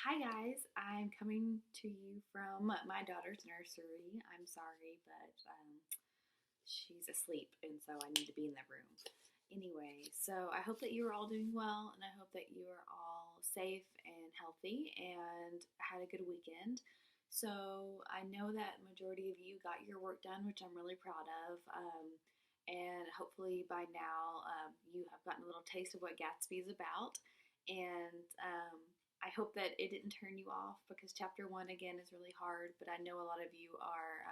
Hi guys, I'm coming to you from my daughter's nursery. I'm sorry, but she's asleep and so I need to be in the room. Anyway, so I hope that you are all doing well and I hope that you are all safe and healthy and had a good weekend. So I know that majority of you got your work done, which I'm really proud of. And hopefully by now you have gotten a little taste of what Gatsby is about. And I hope that it didn't turn you off because chapter one again is really hard, but I know a lot of you are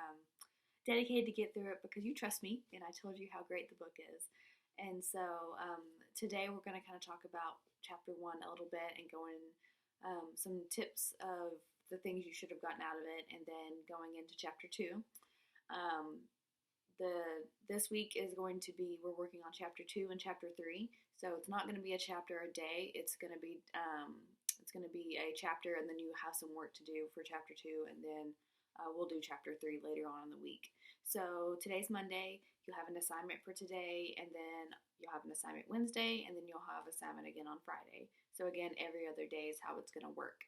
dedicated to get through it because you trust me and I told you how great the book is. And so today we're going to kind of talk about chapter one a little bit and go in some tips of the things you should have gotten out of it, and then going into chapter two. Um, this week is going to be we're working on chapter two and chapter three, so it's not going to be a chapter a day. It's going to be a chapter, and then you have some work to do for chapter two, and then we'll do chapter three later on in the week. So today's Monday. You'll have an assignment for today, and then you'll have an assignment Wednesday, and then you'll have assignment again on Friday. So again, every other day is how it's going to work.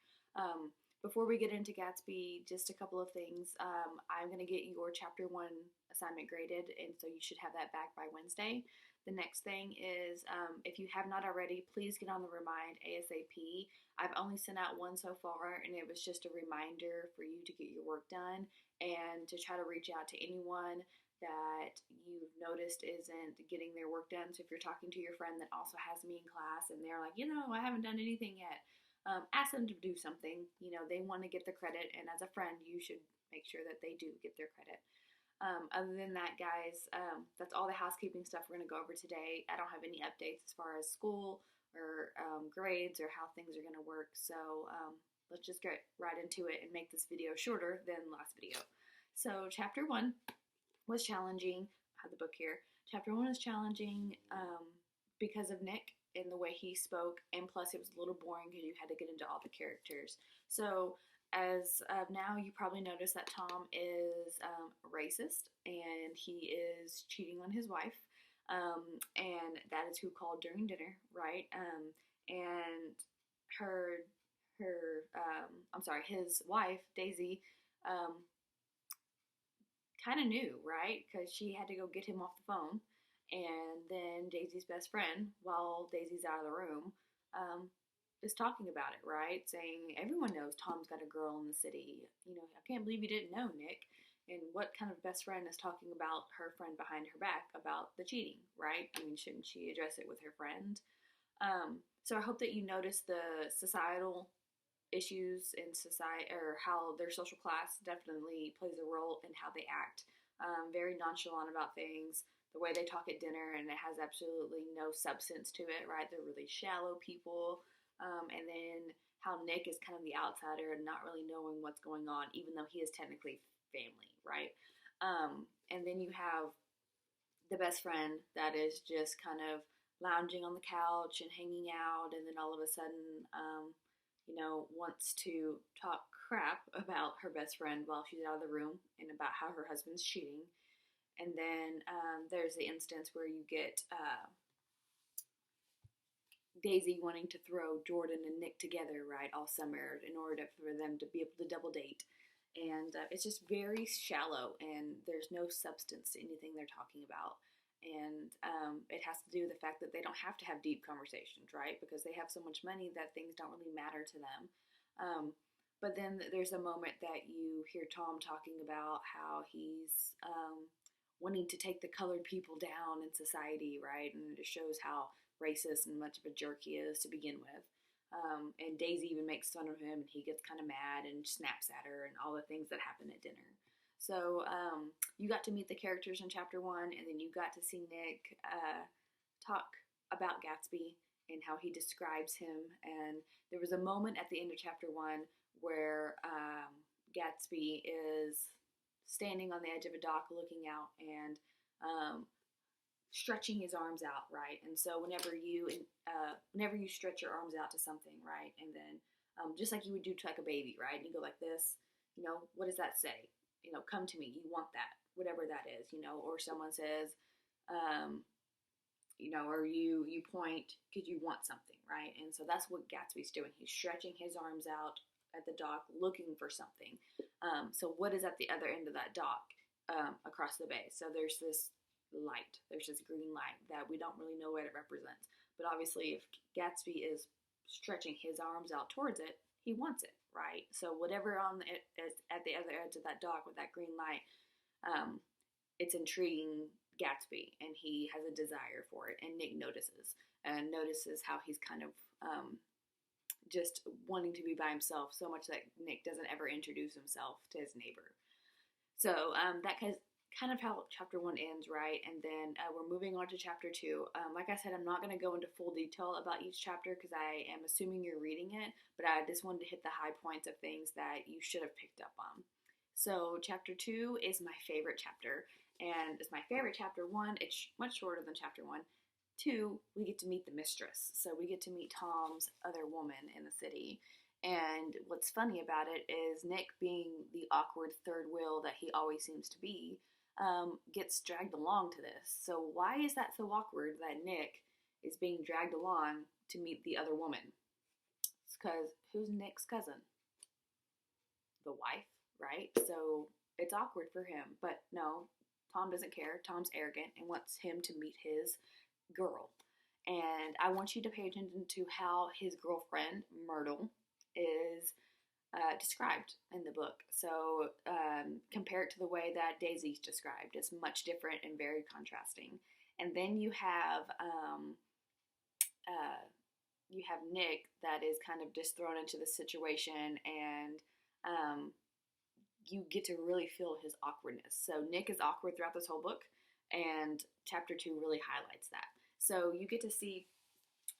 Before we get into Gatsby, just a couple of things. I'm going to get your chapter one assignment graded, and so you should have that back by Wednesday. The next thing is, if you have not already, please get on the Remind ASAP. I've only sent out one so far, and it was just a reminder for you to get your work done and to try to reach out to anyone that you've noticed isn't getting their work done. So if you're talking to your friend that also has me in class and they're like, I haven't done anything yet, ask them to do something. They want to get the credit, and as a friend, you should make sure that they do get their credit. Other than that, guys, that's all the housekeeping stuff we're going to go over today. I don't have any updates as far as school or grades or how things are going to work. So let's just get right into it and make this video shorter than last video. So chapter one was challenging. I have the book here. Chapter one was challenging because of Nick and the way he spoke, and plus it was a little boring because you had to get into all the characters. So as of now, you probably noticed that Tom is racist and he is cheating on his wife, and that is who called during dinner, right? And her his wife Daisy kind of knew, right? Because she had to go get him off the phone. And then Daisy's best friend, while Daisy's out of the room, is talking about it, right? Saying, everyone knows Tom's got a girl in the city. I can't believe you didn't know, Nick. And what kind of best friend is talking about her friend behind her back about the cheating, right? I mean, shouldn't she address it with her friend? So I hope that you notice the societal issues in society, or how their social class definitely plays a role in how they act. Very nonchalant about things, the way they talk at dinner, and it has absolutely no substance to it, right? They're really shallow people. And then how Nick is kind of the outsider and not really knowing what's going on, even though he is technically family, right? And then you have the best friend that is just kind of lounging on the couch and hanging out, and then all of a sudden, wants to talk crap about her best friend while she's out of the room and about how her husband's cheating. And then there's the instance where you get Daisy wanting to throw Jordan and Nick together, right, all summer in order for them to be able to double date. And it's just very shallow, and there's no substance to anything they're talking about. And it has to do with the fact that they don't have to have deep conversations, right? Because they have so much money that things don't really matter to them. But then there's a moment that you hear Tom talking about how he's wanting to take the colored people down in society, right? And it shows how racist and much of a jerk he is to begin with. And Daisy even makes fun of him, and he gets kind of mad and snaps at her, and all the things that happen at dinner. So you got to meet the characters in chapter one, and then you got to see Nick talk about Gatsby and how he describes him. And there was a moment at the end of chapter one where Gatsby is standing on the edge of a dock looking out and stretching his arms out, right? And so whenever you stretch your arms out to something, right, and then just like you would do to like a baby, right, and you go like this, what does that say? Come to me, you want that, whatever that is, or someone says, or you point because you want something, right? And so that's what Gatsby's doing. He's stretching his arms out at the dock looking for something. So what is at the other end of that dock across the bay? So there's this light. There's this green light that we don't really know what it represents. But obviously, if Gatsby is stretching his arms out towards it, he wants it, right? So whatever on it is at the other edge of that dock with that green light, it's intriguing Gatsby, and he has a desire for it. And Nick notices how he's kind of just wanting to be by himself so much that Nick doesn't ever introduce himself to his neighbor. So that kind of how chapter 1 ends, right? And then we're moving on to chapter 2. Like I said, I'm not going to go into full detail about each chapter because I am assuming you're reading it, but I just wanted to hit the high points of things that you should have picked up on. So chapter 2 is my favorite chapter, and it's my favorite chapter. 1, it's much shorter than chapter 1. 2, we get to meet the mistress. So we get to meet Tom's other woman in the city. And what's funny about it is Nick, being the awkward third wheel that he always seems to be, gets dragged along to this. So why is that so awkward that Nick is being dragged along to meet the other woman? It's because who's Nick's cousin? The wife, right? So it's awkward for him. But no, Tom doesn't care. Tom's arrogant and wants him to meet his girl. And I want you to pay attention to how his girlfriend, Myrtle, is described in the book. So compare it to the way that Daisy's described. It's much different and very contrasting. And then you have Nick that is kind of just thrown into the situation, and you get to really feel his awkwardness. So Nick is awkward throughout this whole book, and chapter 2 really highlights that. So you get to see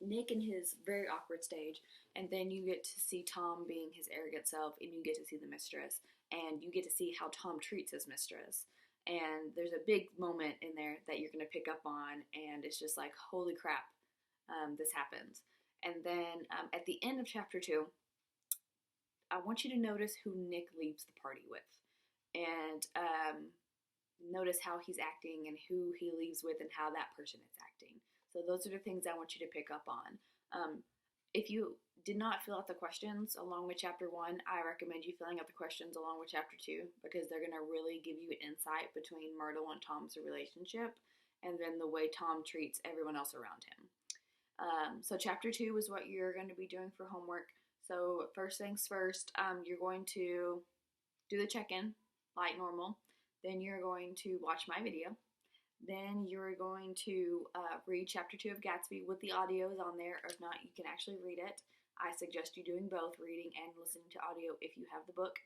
Nick in his very awkward stage, and then you get to see Tom being his arrogant self, and you get to see the mistress, and you get to see how Tom treats his mistress. And there's a big moment in there that you're going to pick up on, and it's just like, holy crap, this happens. And then at the end of chapter 2, I want you to notice who Nick leaves the party with, and notice how he's acting and who he leaves with and how that person is acting. So those are the things I want you to pick up on. If you did not fill out the questions along with chapter 1, I recommend you filling out the questions along with chapter 2 because they're going to really give you an insight between Myrtle and Tom's relationship and then the way Tom treats everyone else around him. So chapter 2 is what you're going to be doing for homework. So first things first, you're going to do the check-in like normal. Then you're going to watch my video. Then you're going to read chapter 2 of Gatsby with the audios on there. Or if not, you can actually read it. I suggest you doing both, reading and listening to audio if you have the book.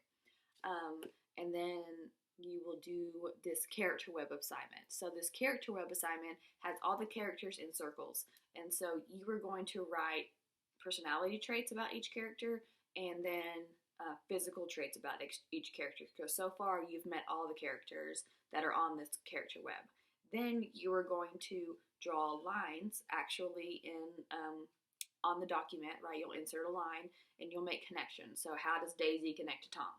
And then you will do this character web assignment. So this character web assignment has all the characters in circles. And so you are going to write personality traits about each character and then physical traits about each character. Because so far you've met all the characters that are on this character web. Then you are going to draw lines actually in on the document, right? You'll insert a line and you'll make connections. So how does Daisy connect to Tom?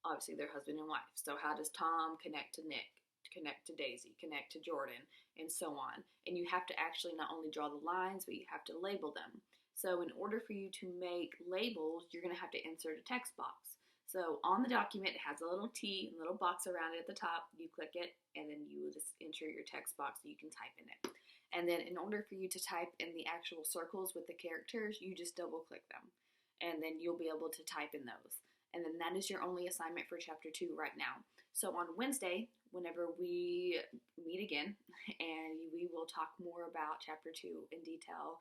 Obviously they're husband and wife. So how does Tom connect to Nick, connect to Daisy, connect to Jordan, and so on. And you have to actually not only draw the lines, but you have to label them. So in order for you to make labels, you're going to have to insert a text box. So on the document, it has a little T, a little box around it at the top. You click it, and then you will just enter your text box so you can type in it. And then in order for you to type in the actual circles with the characters, you just double click them. And then you'll be able to type in those. And then that is your only assignment for chapter 2 right now. So on Wednesday, whenever we meet again, and we will talk more about chapter 2 in detail,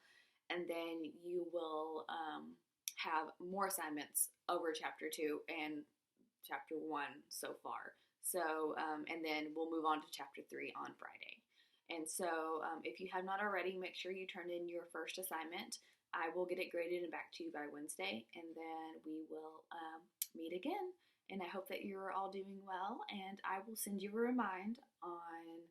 and then you will have more assignments over chapter 2 and chapter 1 so far. So, and then we'll move on to chapter 3 on Friday. And so if you have not already, make sure you turn in your first assignment. I will get it graded and back to you by Wednesday, and then we will meet again. And I hope that you're all doing well, and I will send you a remind on,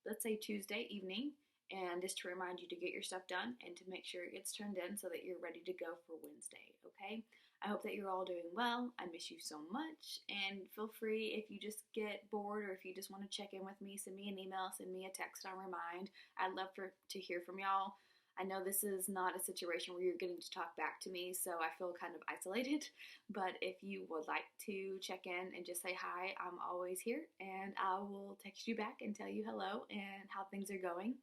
let's say, Tuesday evening, and just to remind you to get your stuff done and to make sure it gets turned in so that you're ready to go for Wednesday, okay? I hope that you're all doing well. I miss you so much, and feel free if you just get bored or if you just want to check in with me, send me an email, send me a text on Remind. I'd love to hear from y'all. I know this is not a situation where you're getting to talk back to me, so I feel kind of isolated. But if you would like to check in and just say hi, I'm always here, and I will text you back and tell you hello and how things are going.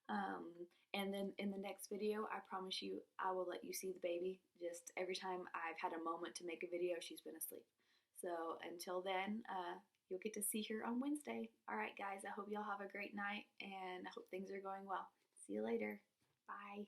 Um, and then in the next video, I promise you, I will let you see the baby. Just every time I've had a moment to make a video, she's been asleep. So until then, you'll get to see her on Wednesday. All right, guys, I hope y'all have a great night, and I hope things are going well. See you later. Bye.